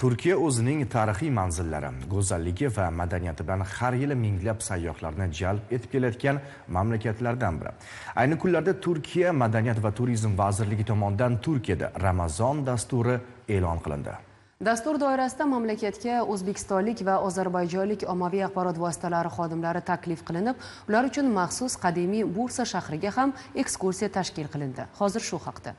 Turkiya o'zining tarixiy manzillari, go'zalligi va madaniyati bilan har yili minglab sayyohlarni jalb etib kelayotgan mamlakatlardan biri. Ayni kunlarda Turkiya Madaniyat va turizm vazirligi tomonidan Turkiyada Ramazon dasturi e'lon qilindi. Dastur doirasida mamlakatga o'zbekistonlik va ozarbayjonlik ommaviy axborot vositalari xodimlari taklif qilinib, ular uchun maxsus qadimiy Bursa shahriga ham ekskursiya tashkil qilindi. Hozir shu haqda.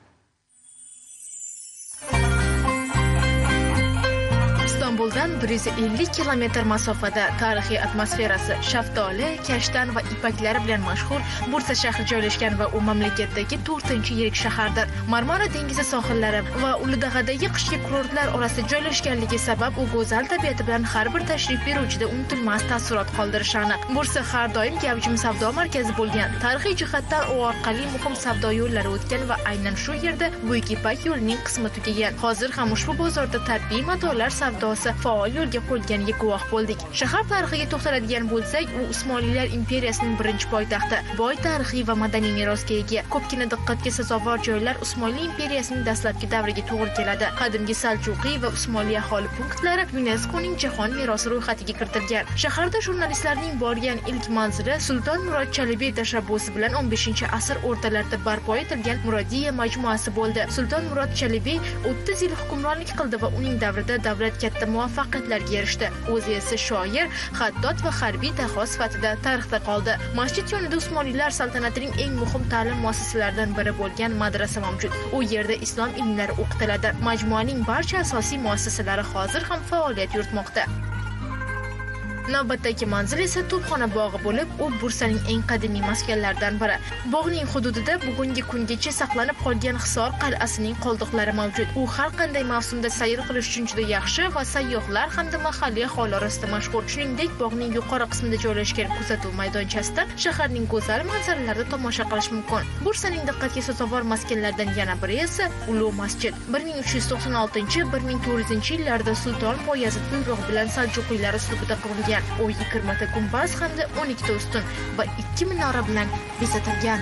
Istanbuldan 150 kilometr masofada tarixiy atmosferasi, shaftoli, kashtan va ipaklari bilan mashhur Bursa shahri joylashgan va u mamlakatdagi 4-yirik shahardir. Marmara dengizi sohillari va Uludag'adagi qishki kurortlar orasida joylashganligi sabab u go'zal tabiati bilan har bir tashrif beruvchida unutilmas taassurot qoldirishi aniq. Bursa har doim gavjum savdo markazi bo'lgan. Tarixiy jihatdan u orqali muhim savdo yo'llari o'tgan va aynan shu yerda Buyuk Ipak yo'lining qismi tugagan. Hozir ham ushbu bozorda tabiiy matolar savdosi faol yo'lga qo'yilganiga guvoh bo'ldik. Shahar tarixiga to'xtaladigan bo'lsak, u Usmonlilar imperiyasining birinchi poytaxti. Boy tarixiy va madaniy merosga ega. Ko'pgina diqqatga sazovor joylar Usmonli imperiyasining dastlabki davriga to'g'ri keladi. Qadimgi Saljuqiy va Usmonli aholi punktlari UNESCOning jahon merosi ro'yxatiga kiritilgan. Shaharda jurnalistlarning borgan ilk manzili Sulton Murod Chalebiy tashabbusi bilan 15-asr o'rtalarida barpo etilgan Murodiya majmuasi bo'ldi. Sulton Murod Chalebiy 30 yil hukmronlik qildi va uning davrida davlat katta muvaffaqiyatlarga erishdi. O'zi esa shoir, xattot va harbiy daho sifatida tarixda qoldi. Masjid yonida Usmonlilar saltanatining eng muhim ta'lim muassasalaridan biri bo'lgan madrasa mavjud. U yerda islom ilmlari o'qitiladi. Majmuaning barcha asosiy muassasalari hozir ham faoliyat yuritmoqda. Navbatdagi manzil esa To'pxona bog'i bo'lib, u Bursaning eng qadimiy maskanlaridan biri. Bog'ning hududida bugungi kungacha saqlanib qolgan Hisor qal'asining qoldiqlari mavjud. U har qanday mavsumda sayr qilish uchun juda yaxshi va sayyohlar hamda mahalliy aholi orasida mashhur. Shuningdek, bog'ning yuqori qismida joylashgan kuzatuv maydonchasida shaharning go'zal manzaralarida tomosha qilish mumkin. Bursaning diqqatga sazovor maskanlaridan yana biri esa Ulug' masjid. 1396-1400-yillarda Sulton Boyazid buyrug'i bilan Saljuqiylar uslubida qurilgan. U 20 ta gumbaz hamda 12 ta ustun va 2 minora bilan bezatilgan.